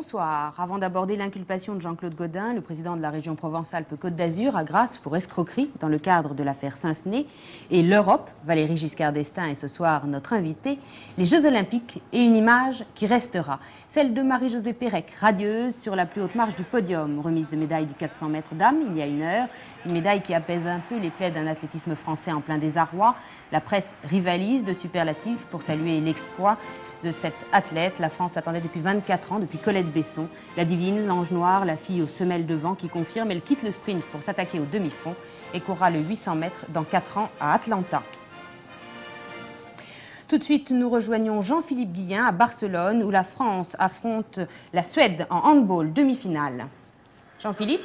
bonsoir. Avant d'aborder l'inculpation de Jean-Claude Gaudin, le président de la région Provence-Alpes-Côte d'Azur, à Grasse pour escroquerie dans le cadre de l'affaire Saint-Sené, et l'Europe, Valérie Giscard d'Estaing est ce soir notre invitée, les Jeux Olympiques et une image qui restera, celle de Marie-Josée Pérec, radieuse sur la plus haute marche du podium, remise de médaille du 400 mètres dames il y a une heure, une médaille qui apaise un peu les plaies d'un athlétisme français en plein désarroi. La presse rivalise de superlatifs pour saluer l'exploit de cette athlète. La France attendait depuis 24 ans, depuis Colette Besson, la divine, l'ange noir, la fille aux semelles de vent qui confirme. Elle quitte le sprint pour s'attaquer au demi-fond et courra le 800 mètres dans 4 ans à Atlanta. Tout de suite, nous rejoignons Jean-Philippe Guillain à Barcelone où la France affronte la Suède en handball demi-finale. Jean-Philippe ?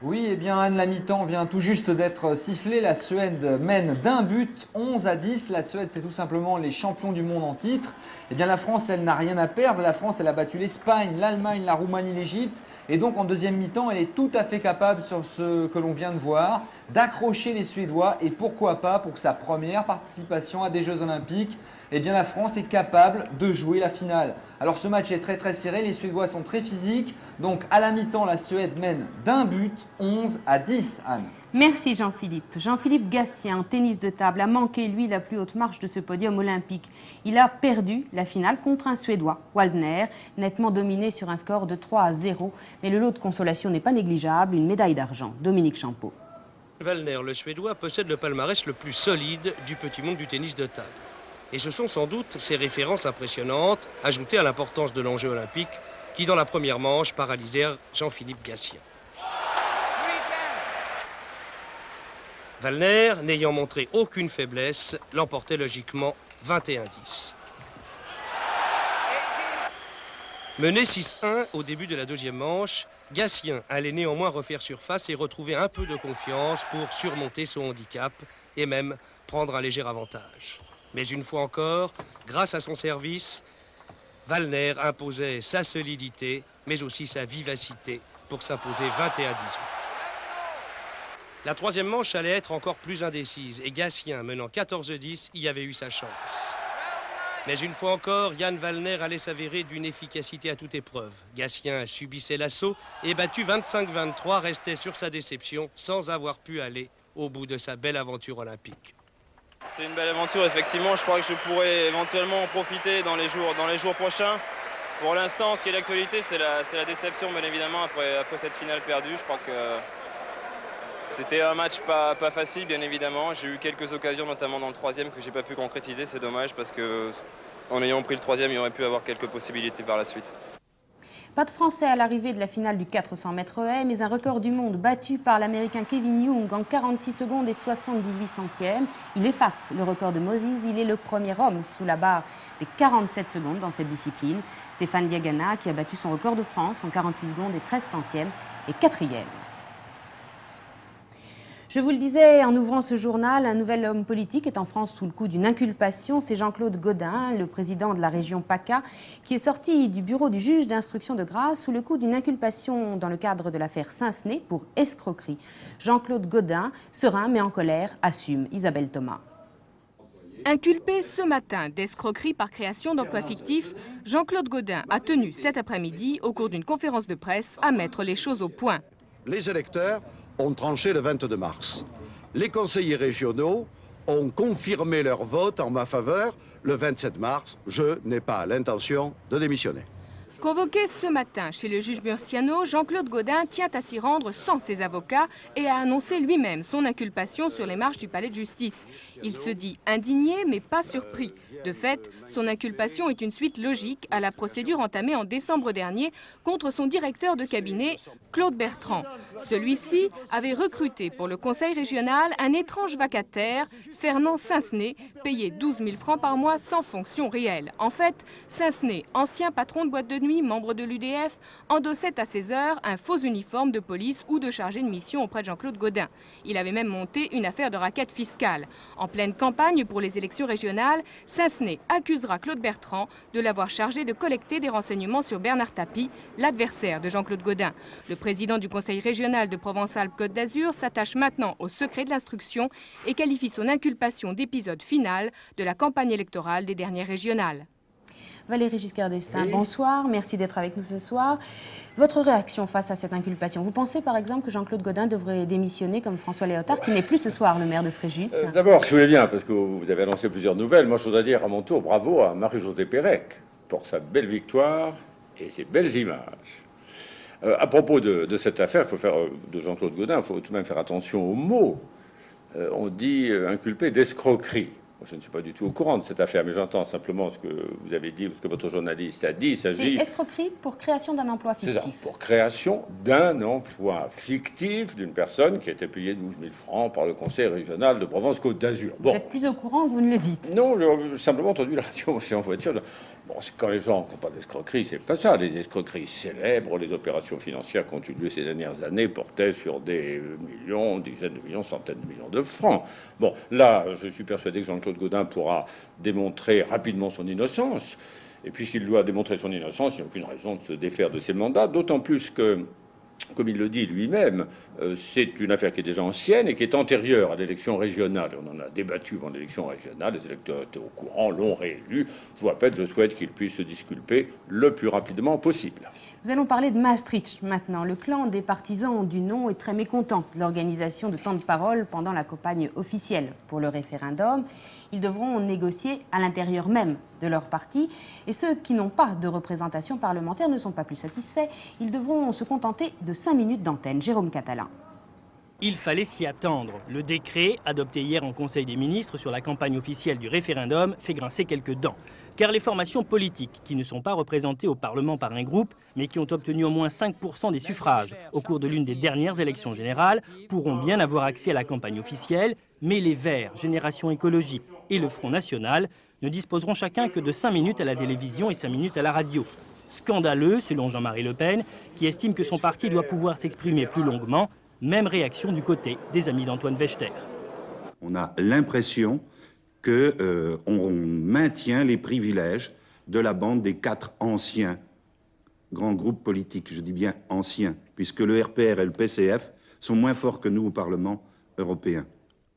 Oui, eh bien Anne, la mi-temps vient tout juste d'être sifflée. La Suède mène d'un but, 11-10. La Suède, c'est tout simplement les champions du monde en titre. Eh bien la France, elle n'a rien à perdre. La France, elle a battu l'Espagne, l'Allemagne, la Roumanie, l'Égypte. Et donc en deuxième mi-temps, elle est tout à fait capable, sur ce que l'on vient de voir, d'accrocher les Suédois. Et pourquoi pas, pour sa première participation à des Jeux Olympiques, eh bien la France est capable de jouer la finale. Alors ce match est très serré, les Suédois sont très physiques. Donc à la mi-temps, la Suède mène d'un but, 11-10, Anne. Merci Jean-Philippe. Jean-Philippe Gatien, en tennis de table, a manqué, lui, la plus haute marche de ce podium olympique. Il a perdu la finale contre un Suédois, Waldner, nettement dominé sur un score de 3-0. Mais le lot de consolation n'est pas négligeable, une médaille d'argent. Dominique Champeau. Waldner, le Suédois, possède le palmarès le plus solide du petit monde du tennis de table. Et ce sont sans doute ces références impressionnantes, ajoutées à l'importance de l'enjeu olympique, qui dans la première manche paralysèrent Jean-Philippe Gatien. Waldner, n'ayant montré aucune faiblesse, l'emportait logiquement 21-10. Mené 6-1 au début de la deuxième manche, Gatien allait néanmoins refaire surface et retrouver un peu de confiance pour surmonter son handicap et même prendre un léger avantage. Mais une fois encore, grâce à son service, Waldner imposait sa solidité, mais aussi sa vivacité pour s'imposer 21-18. La troisième manche allait être encore plus indécise et Gatien, menant 14-10, y avait eu sa chance. Mais une fois encore, Jan Waldner allait s'avérer d'une efficacité à toute épreuve. Gatien subissait l'assaut et battu 25-23, restait sur sa déception sans avoir pu aller au bout de sa belle aventure olympique. C'est une belle aventure, effectivement. Je crois que je pourrais éventuellement en profiter dans les jours prochains. Pour l'instant, ce qui est d'actualité, c'est la déception, bien évidemment, après cette finale perdue. Je crois que c'était un match pas facile, bien évidemment. J'ai eu quelques occasions, notamment dans le troisième, que j'ai pas pu concrétiser. C'est dommage parce que en ayant pris le troisième, il y aurait pu avoir quelques possibilités par la suite. Pas de Français à l'arrivée de la finale du 400 mètres haies, mais un record du monde battu par l'Américain Kevin Young en 46 secondes et 78 centièmes. Il efface le record de Moses. Il est le premier homme sous la barre des 47 secondes dans cette discipline. Stéphane Diagana, qui a battu son record de France en 48 secondes et 13 centièmes, est quatrième. Je vous le disais en ouvrant ce journal, un nouvel homme politique est en France sous le coup d'une inculpation. C'est Jean-Claude Gaudin, le président de la région PACA, qui est sorti du bureau du juge d'instruction de Grasse sous le coup d'une inculpation dans le cadre de l'affaire Saint-Sené pour escroquerie. Jean-Claude Gaudin, serein mais en colère, assume. Isabelle Thomas. Inculpé ce matin d'escroquerie par création d'emplois fictifs, Jean-Claude Gaudin a tenu cet après-midi, au cours d'une conférence de presse, à mettre les choses au point. Les électeurs ont tranché le 22 mars. Les conseillers régionaux ont confirmé leur vote en ma faveur le 27 mars. Je n'ai pas l'intention de démissionner. Convoqué ce matin chez le juge Murciano, Jean-Claude Gaudin tient à s'y rendre sans ses avocats et a annoncé lui-même son inculpation sur les marches du palais de justice. Il se dit indigné mais pas surpris. De fait, son inculpation est une suite logique à la procédure entamée en décembre dernier contre son directeur de cabinet, Claude Bertrand. Celui-ci avait recruté pour le conseil régional un étrange vacataire, Fernand Saint-Sené, payé 12 000 francs par mois sans fonction réelle. En fait, Saint-Sené, ancien patron de boîte de nuit, membre de l'UDF, endossait à ses heures un faux uniforme de police ou de chargé de mission auprès de Jean-Claude Gaudin. Il avait même monté une affaire de raquette fiscale. En pleine campagne pour les élections régionales, Saint-Sené accusera Claude Bertrand de l'avoir chargé de collecter des renseignements sur Bernard Tapie, l'adversaire de Jean-Claude Gaudin. Le président du conseil régional de Provence-Alpes-Côte d'Azur s'attache maintenant au secret de l'instruction et qualifie son inculpation d'épisode final de la campagne électorale des dernières régionales. Valéry Giscard d'Estaing, Oui. bonsoir, merci d'être avec nous ce soir. Votre réaction face à cette inculpation? Vous pensez par exemple que Jean-Claude Gaudin devrait démissionner comme François Léotard, qui n'est plus ce soir le maire de Fréjus? D'abord, si vous voulez bien, parce que vous avez annoncé plusieurs nouvelles, moi je voudrais dire à mon tour bravo à Marie-Josée Pérec pour sa belle victoire et ses belles images. À propos de cette affaire, de Jean-Claude Gaudin, il faut tout de même faire attention aux mots. On dit inculpé d'escroquerie. Moi, je ne suis pas du tout au courant de cette affaire, mais j'entends simplement ce que vous avez dit, ce que votre journaliste a dit. Il C'est s'agit... escroquerie pour création d'un emploi C'est ça, fictif. pour création d'un emploi fictif d'une personne qui a été payée 12 000 francs par le Conseil régional de Provence-Côte d'Azur. Vous êtes plus au courant, vous ne le dites. Non, j'ai simplement entendu la radio, c'est en voiture. Bon, quand les gens ne font pas d'escroquerie, c'est pas ça. Les escroqueries célèbres, les opérations financières qui ont eu lieu ces dernières années portaient sur des millions, dizaines de millions, centaines de millions de francs. Bon, là, je suis persuadé que Jean-Claude Gaudin pourra démontrer rapidement son innocence. Et puisqu'il doit démontrer son innocence, il n'y a aucune raison de se défaire de ses mandats, d'autant plus que, comme il le dit lui-même, c'est une affaire qui est déjà ancienne et qui est antérieure à l'élection régionale. On en a débattu avant l'élection régionale, les électeurs étaient au courant, l'ont réélu. Je vous rappelle, je souhaite qu'il puisse se disculper le plus rapidement possible. Nous allons parler de Maastricht maintenant. Le clan des partisans du non est très mécontent de l'organisation de temps de parole pendant la campagne officielle pour le référendum. Ils devront négocier à l'intérieur même de leur parti. Et ceux qui n'ont pas de représentation parlementaire ne sont pas plus satisfaits. Ils devront se contenter de 5 minutes d'antenne. Jérôme Catalin. Il fallait s'y attendre. Le décret, adopté hier en Conseil des ministres sur la campagne officielle du référendum, fait grincer quelques dents. Car les formations politiques, qui ne sont pas représentées au Parlement par un groupe, mais qui ont obtenu au moins 5% des suffrages au cours de l'une des dernières élections générales, pourront bien avoir accès à la campagne officielle, mais les Verts, Génération Écologie et le Front National ne disposeront chacun que de 5 minutes à la télévision et 5 minutes à la radio. Scandaleux, selon Jean-Marie Le Pen, qui estime que son parti doit pouvoir s'exprimer plus longuement. Même réaction du côté des amis d'Antoine Wechter. On a l'impression qu'on maintient les privilèges de la bande des 4 anciens grands groupes politiques. Je dis bien anciens, puisque le RPR et le PCF sont moins forts que nous au Parlement européen.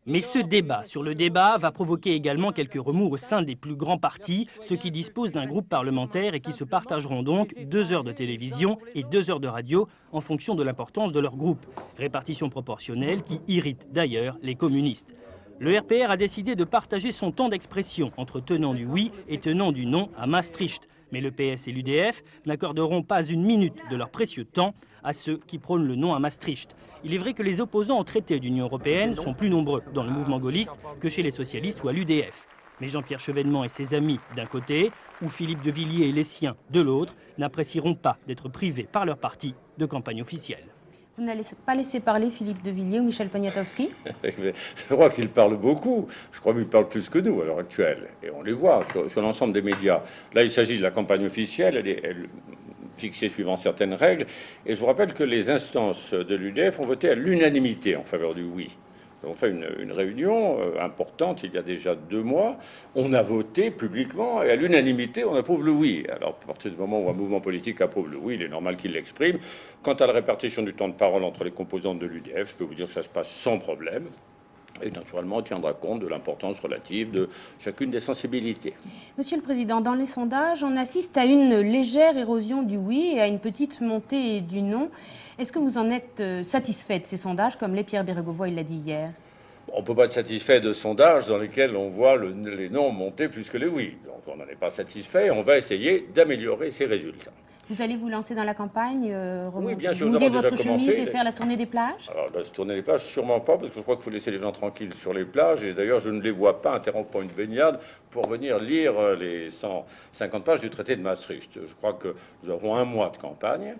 Mais ce débat sur le débat va provoquer également quelques remous au sein des plus grands partis, ceux qui disposent d'un groupe parlementaire et qui se partageront donc 2 heures de télévision et 2 heures de radio en fonction de l'importance de leur groupe. Répartition proportionnelle qui irrite d'ailleurs les communistes. Le RPR a décidé de partager son temps d'expression entre tenants du oui et tenants du non à Maastricht. Mais le PS et l'UDF n'accorderont pas une minute de leur précieux temps à ceux qui prônent le non à Maastricht. Il est vrai que les opposants au traité d'Union européenne sont plus nombreux dans le mouvement gaulliste que chez les socialistes ou à l'UDF. Mais Jean-Pierre Chevènement et ses amis d'un côté, ou Philippe de Villiers et les siens de l'autre, n'apprécieront pas d'être privés par leur parti de campagne officielle. Vous n'allez pas laisser parler Philippe de Villiers ou Michel Poniatowski? Je crois qu'il parle beaucoup. Je crois qu'il parle plus que nous à l'heure actuelle. Et on les voit sur l'ensemble des médias. Là, il s'agit de la campagne officielle. Elle est fixée suivant certaines règles. Et je vous rappelle que les instances de l'UDF ont voté à l'unanimité en faveur du oui. Nous avons fait une réunion importante il y a déjà 2 mois. On a voté publiquement et à l'unanimité, on approuve le oui. Alors, à partir du moment où un mouvement politique approuve le oui, il est normal qu'il l'exprime. Quant à la répartition du temps de parole entre les composantes de l'UDF, je peux vous dire que ça se passe sans problème. Et naturellement, on tiendra compte de l'importance relative de chacune des sensibilités. Monsieur le Président, dans les sondages, on assiste à une légère érosion du oui et à une petite montée du non. Est-ce que vous en êtes satisfait de ces sondages, comme l'est Pierre Bérégovoy l'a dit hier? On ne peut pas être satisfait de sondages dans lesquels on voit les non monter plus que les oui. Donc on n'en est pas satisfait. On va essayer d'améliorer ces résultats. Vous allez vous lancer dans la campagne, oui, bien sûr, mouiller votre chemise et faire la tournée des plages? Alors, la tournée des plages, sûrement pas, parce que je crois qu'il faut laisser les gens tranquilles sur les plages. Et d'ailleurs, je ne les vois pas interrompre une baignade pour venir lire les 150 pages du traité de Maastricht. Je crois que nous aurons 1 mois de campagne.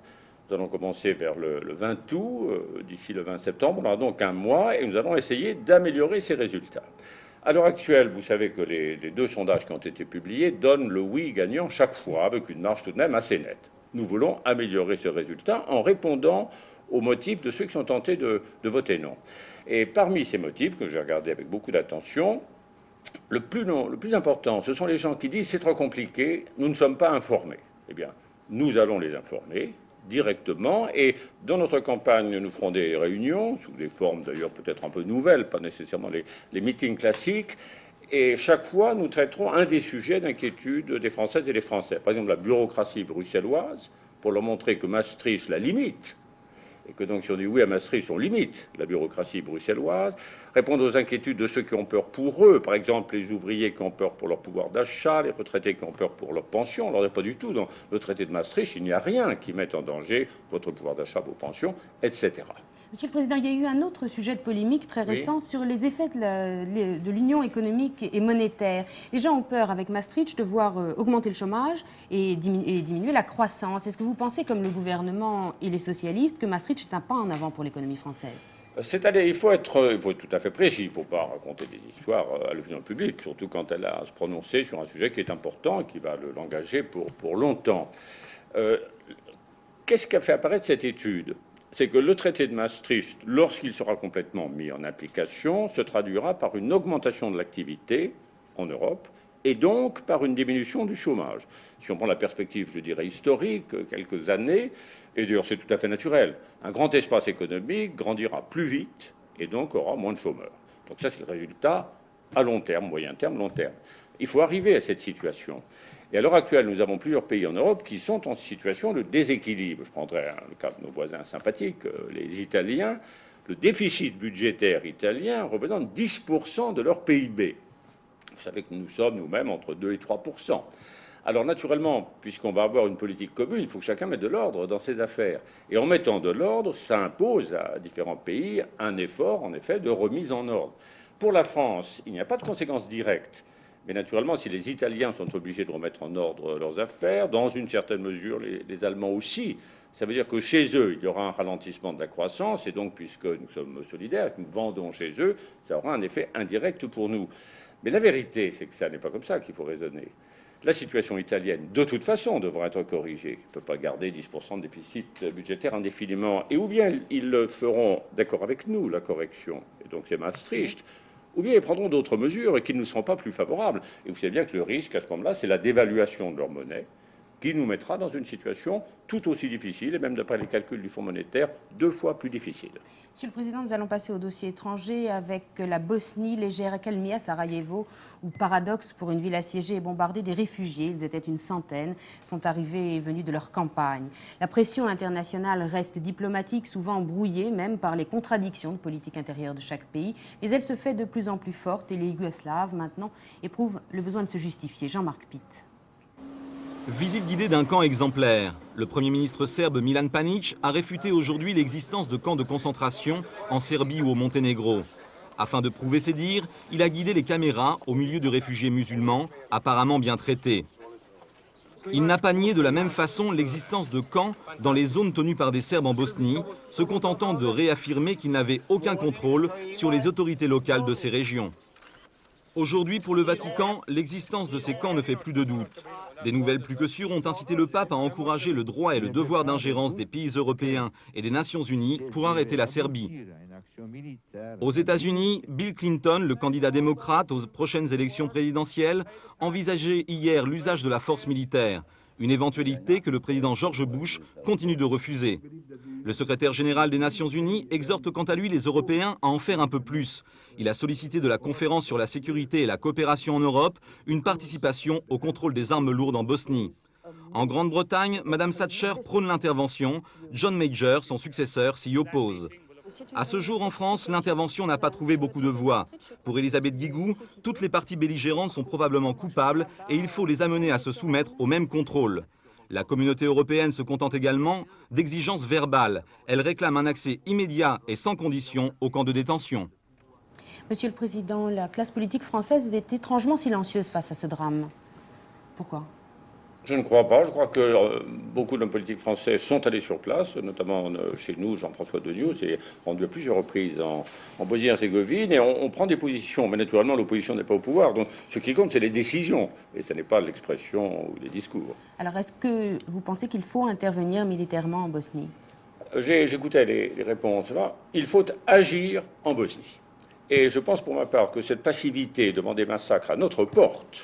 Nous allons commencer vers le 20 août, d'ici le 20 septembre. On aura donc 1 mois et nous allons essayer d'améliorer ces résultats. À l'heure actuelle, vous savez que les 2 sondages qui ont été publiés donnent le oui gagnant chaque fois, avec une marge tout de même assez nette. Nous voulons améliorer ce résultat en répondant aux motifs de ceux qui sont tentés de voter non. Et parmi ces motifs, que j'ai regardés avec beaucoup d'attention, le plus important, ce sont les gens qui disent « c'est trop compliqué, nous ne sommes pas informés ». Eh bien, nous allons les informer directement et dans notre campagne, nous ferons des réunions, sous des formes d'ailleurs peut-être un peu nouvelles, pas nécessairement les meetings classiques, Et chaque fois, nous traiterons un des sujets d'inquiétude des Françaises et des Français. Par exemple, la bureaucratie bruxelloise, pour leur montrer que Maastricht la limite, et que donc si on dit oui à Maastricht, on limite la bureaucratie bruxelloise, répondre aux inquiétudes de ceux qui ont peur pour eux, par exemple les ouvriers qui ont peur pour leur pouvoir d'achat, les retraités qui ont peur pour leur pension. Alors pas du tout, dans le traité de Maastricht, il n'y a rien qui mette en danger votre pouvoir d'achat, vos pensions, etc. Monsieur le Président, il y a eu un autre sujet de polémique très récent sur les effets de l'union économique et monétaire. Les gens ont peur avec Maastricht de voir augmenter le chômage et diminuer la croissance. Est-ce que vous pensez, comme le gouvernement et les socialistes, que Maastricht est un pas en avant pour l'économie française? C'est-à-dire, il faut être tout à fait précis, il ne faut pas raconter des histoires à l'opinion publique, surtout quand elle a à se prononcer sur un sujet qui est important et qui va l'engager pour longtemps. Qu'est-ce qu'a fait apparaître cette étude? C'est que le traité de Maastricht, lorsqu'il sera complètement mis en application, se traduira par une augmentation de l'activité en Europe et donc par une diminution du chômage. Si on prend la perspective, je dirais, historique, quelques années, et d'ailleurs c'est tout à fait naturel, un grand espace économique grandira plus vite et donc aura moins de chômeurs. Donc ça, c'est le résultat à long terme, moyen terme, long terme. Il faut arriver à cette situation. Et à l'heure actuelle, nous avons plusieurs pays en Europe qui sont en situation de déséquilibre. Je prendrai le cas de nos voisins sympathiques, les Italiens. Le déficit budgétaire italien représente 10% de leur PIB. Vous savez que nous sommes nous-mêmes entre 2 et 3%. Alors naturellement, puisqu'on va avoir une politique commune, il faut que chacun mette de l'ordre dans ses affaires. Et en mettant de l'ordre, ça impose à différents pays un effort, en effet, de remise en ordre. Pour la France, il n'y a pas de conséquences directes. Mais naturellement, si les Italiens sont obligés de remettre en ordre leurs affaires, dans une certaine mesure, les Allemands aussi, ça veut dire que chez eux, il y aura un ralentissement de la croissance, et donc, puisque nous sommes solidaires, que nous vendons chez eux, ça aura un effet indirect pour nous. Mais la vérité, c'est que ça n'est pas comme ça qu'il faut raisonner. La situation italienne, de toute façon, devra être corrigée. On ne peut pas garder 10% de déficit budgétaire indéfiniment. Et ou bien ils le feront d'accord avec nous, la correction, et donc c'est Maastricht, ou bien ils prendront d'autres mesures et qui ne nous seront pas plus favorables. Et vous savez bien que le risque à ce moment-là, c'est la dévaluation de leur monnaie, qui nous mettra dans une situation tout aussi difficile, et même d'après les calculs du Fonds monétaire, 2 fois plus difficile. Monsieur le Président, nous allons passer au dossier étranger avec la Bosnie, légère accalmie à Sarajevo, où, paradoxe, pour une ville assiégée et bombardée, des réfugiés, ils étaient une centaine, sont arrivés et venus de leur campagne. La pression internationale reste diplomatique, souvent brouillée même par les contradictions de politique intérieure de chaque pays, mais elle se fait de plus en plus forte et les Yougoslaves, maintenant, éprouvent le besoin de se justifier. Jean-Marc Pitt. Visite guidée d'un camp exemplaire. Le Premier ministre serbe Milan Panic a réfuté aujourd'hui l'existence de camps de concentration en Serbie ou au Monténégro. Afin de prouver ses dires, il a guidé les caméras au milieu de réfugiés musulmans, apparemment bien traités. Il n'a pas nié de la même façon l'existence de camps dans les zones tenues par des Serbes en Bosnie, se contentant de réaffirmer qu'il n'avait aucun contrôle sur les autorités locales de ces régions. Aujourd'hui, pour le Vatican, l'existence de ces camps ne fait plus de doute. Des nouvelles plus que sûres ont incité le pape à encourager le droit et le devoir d'ingérence des pays européens et des Nations Unies pour arrêter la Serbie. Aux États-Unis, Bill Clinton, le candidat démocrate aux prochaines élections présidentielles, envisageait hier l'usage de la force militaire, une éventualité que le président George Bush continue de refuser. Le secrétaire général des Nations Unies exhorte quant à lui les Européens à en faire un peu plus. Il a sollicité de la conférence sur la sécurité et la coopération en Europe une participation au contrôle des armes lourdes en Bosnie. En Grande-Bretagne, Mme Thatcher prône l'intervention. John Major, son successeur, s'y oppose. À ce jour en France, l'intervention n'a pas trouvé beaucoup de voix. Pour Elisabeth Guigou, toutes les parties belligérantes sont probablement coupables et il faut les amener à se soumettre au même contrôle. La communauté européenne se contente également d'exigences verbales. Elle réclame un accès immédiat et sans condition aux camps de détention. Monsieur le Président, la classe politique française est étrangement silencieuse face à ce drame. Pourquoi ? Je ne crois pas. Je crois que beaucoup d'hommes politiques français sont allés sur place, notamment chez nous, Jean-François Deniau s'est rendu à plusieurs reprises en Bosnie-Herzégovine, et on prend des positions. Mais naturellement, l'opposition n'est pas au pouvoir. Donc ce qui compte, c'est les décisions, et ce n'est pas l'expression ou les discours. Alors est-ce que vous pensez qu'il faut intervenir militairement en Bosnie ? J'écoutais les réponses là. Il faut agir en Bosnie. Et je pense pour ma part que cette passivité devant des massacres à notre porte,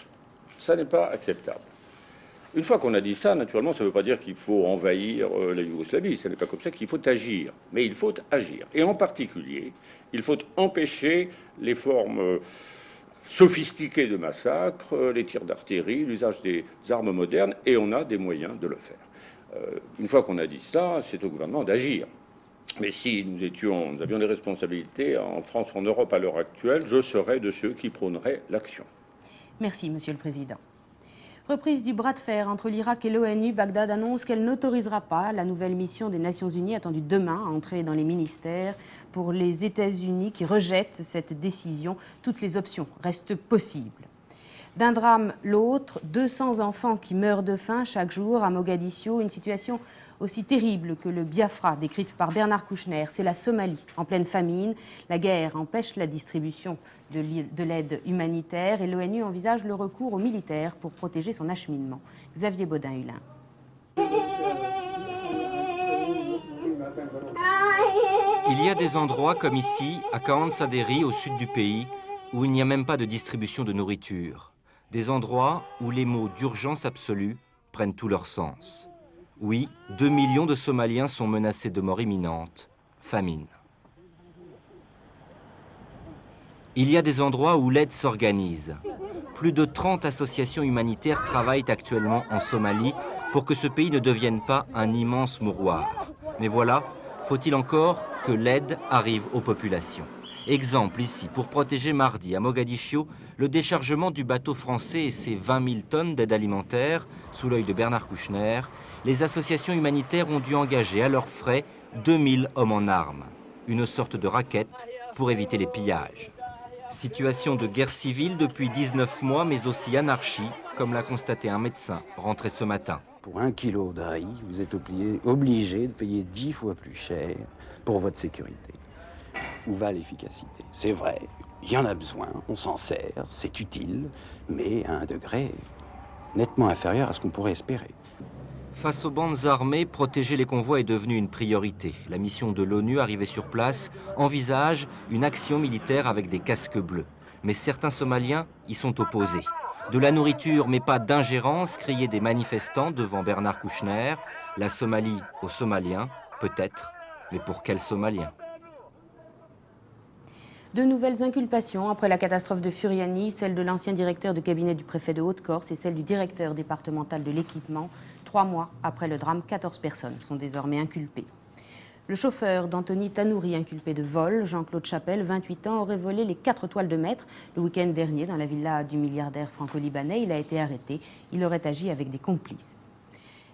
ça n'est pas acceptable. Une fois qu'on a dit ça, naturellement, ça ne veut pas dire qu'il faut envahir la Yougoslavie. Ce n'est pas comme ça qu'il faut agir. Mais il faut agir. Et en particulier, il faut empêcher les formes sophistiqués de massacre, les tirs d'artillerie, l'usage des armes modernes, et on a des moyens de le faire. Une fois qu'on a dit ça, c'est au gouvernement d'agir. Mais si nous avions des responsabilités en France ou en Europe à l'heure actuelle, je serais de ceux qui prôneraient l'action. Merci, Monsieur le Président. Reprise du bras de fer entre l'Irak et l'ONU, Bagdad annonce qu'elle n'autorisera pas la nouvelle mission des Nations Unies attendue demain à entrer dans les ministères. Pour les États-Unis qui rejettent cette décision, toutes les options restent possibles. D'un drame l'autre, 200 enfants qui meurent de faim chaque jour à Mogadiscio, une situation aussi terrible que le Biafra décrite par Bernard Kouchner. C'est la Somalie en pleine famine. La guerre empêche la distribution de l'aide humanitaire et l'ONU envisage le recours aux militaires pour protéger son acheminement. Xavier Baudin-Hulin. Il y a des endroits comme ici, à Kaansaderi, au sud du pays, où il n'y a même pas de distribution de nourriture. Des endroits où les mots d'urgence absolue prennent tout leur sens. Oui, 2 millions de Somaliens sont menacés de mort imminente, famine. Il y a des endroits où l'aide s'organise. Plus de 30 associations humanitaires travaillent actuellement en Somalie pour que ce pays ne devienne pas un immense mouroir. Mais voilà, faut-il encore que l'aide arrive aux populations. Exemple ici, pour protéger mardi à Mogadiscio, le déchargement du bateau français et ses 20 000 tonnes d'aide alimentaire, sous l'œil de Bernard Kouchner, les associations humanitaires ont dû engager à leurs frais 2000 hommes en armes, une sorte de raquette pour éviter les pillages. Situation de guerre civile depuis 19 mois, mais aussi anarchie, comme l'a constaté un médecin rentré ce matin. Pour 1 kilo d'ail, vous êtes obligé de payer 10 fois plus cher pour votre sécurité. Où va l'efficacité? C'est vrai, il y en a besoin, on s'en sert, c'est utile, mais à un degré nettement inférieur à ce qu'on pourrait espérer. Face aux bandes armées, protéger les convois est devenu une priorité. La mission de l'ONU arrivée sur place envisage une action militaire avec des casques bleus. Mais certains Somaliens y sont opposés. De la nourriture, mais pas d'ingérence, criaient des manifestants devant Bernard Kouchner. La Somalie aux Somaliens, peut-être, mais pour quels Somaliens? De nouvelles inculpations après la catastrophe de Furiani, celle de l'ancien directeur de cabinet du préfet de Haute-Corse et celle du directeur départemental de l'équipement. 3 mois après le drame, 14 personnes sont désormais inculpées. Le chauffeur d'Anthony Tanouri, inculpé de vol, Jean-Claude Chapelle, 28 ans, aurait volé les 4 toiles de maître le week-end dernier dans la villa du milliardaire franco-libanais. Il a été arrêté. Il aurait agi avec des complices.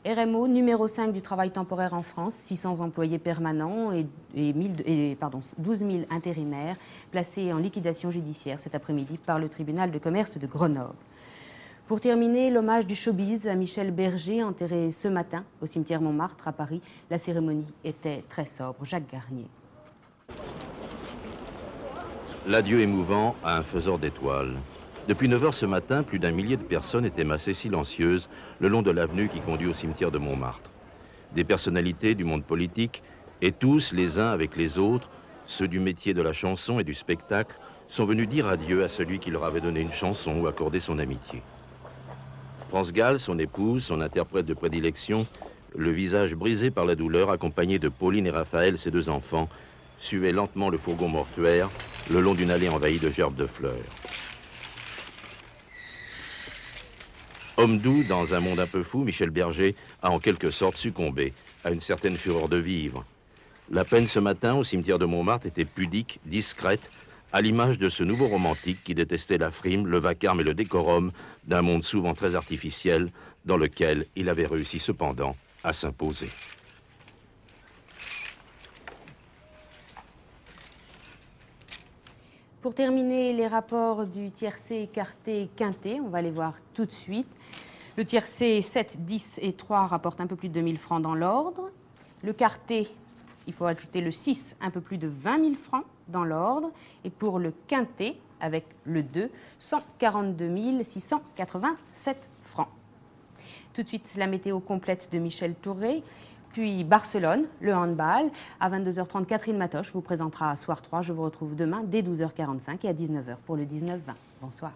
RMO, numéro 5 du travail temporaire en France, 600 employés permanents et 12 000 intérimaires placés en liquidation judiciaire cet après-midi par le tribunal de commerce de Grenoble. Pour terminer, l'hommage du showbiz à Michel Berger, enterré ce matin au cimetière Montmartre à Paris. La cérémonie était très sobre. Jacques Garnier. L'adieu émouvant à un faiseur d'étoiles. Depuis 9 h ce matin, plus d'1 millier de personnes étaient massées silencieuses le long de l'avenue qui conduit au cimetière de Montmartre. Des personnalités du monde politique, et tous, les uns avec les autres, ceux du métier de la chanson et du spectacle, sont venus dire adieu à celui qui leur avait donné une chanson ou accordé son amitié. France Gall, son épouse, son interprète de prédilection, le visage brisé par la douleur, accompagné de Pauline et Raphaël, ses 2 enfants, suivaient lentement le fourgon mortuaire le long d'une allée envahie de gerbes de fleurs. Homme doux dans un monde un peu fou, Michel Berger a en quelque sorte succombé à une certaine fureur de vivre. La peine ce matin au cimetière de Montmartre était pudique, discrète, à l'image de ce nouveau romantique qui détestait la frime, le vacarme et le décorum d'un monde souvent très artificiel dans lequel il avait réussi cependant à s'imposer. Pour terminer, les rapports du tiercé écarté quinté, on va les voir tout de suite. Le tiercé 7, 10 et 3 rapportent un peu plus de 2 000 francs dans l'ordre. Le quarté, il faut ajouter le 6, un peu plus de 20 000 francs dans l'ordre. Et pour le quinté, avec le 2, 142 687 francs. Tout de suite, la météo complète de Michel Touré. Puis Barcelone, le handball. À 22h30, Catherine Matoche vous présentera Soir 3. Je vous retrouve demain dès 12h45 et à 19h pour le 19-20. Bonsoir.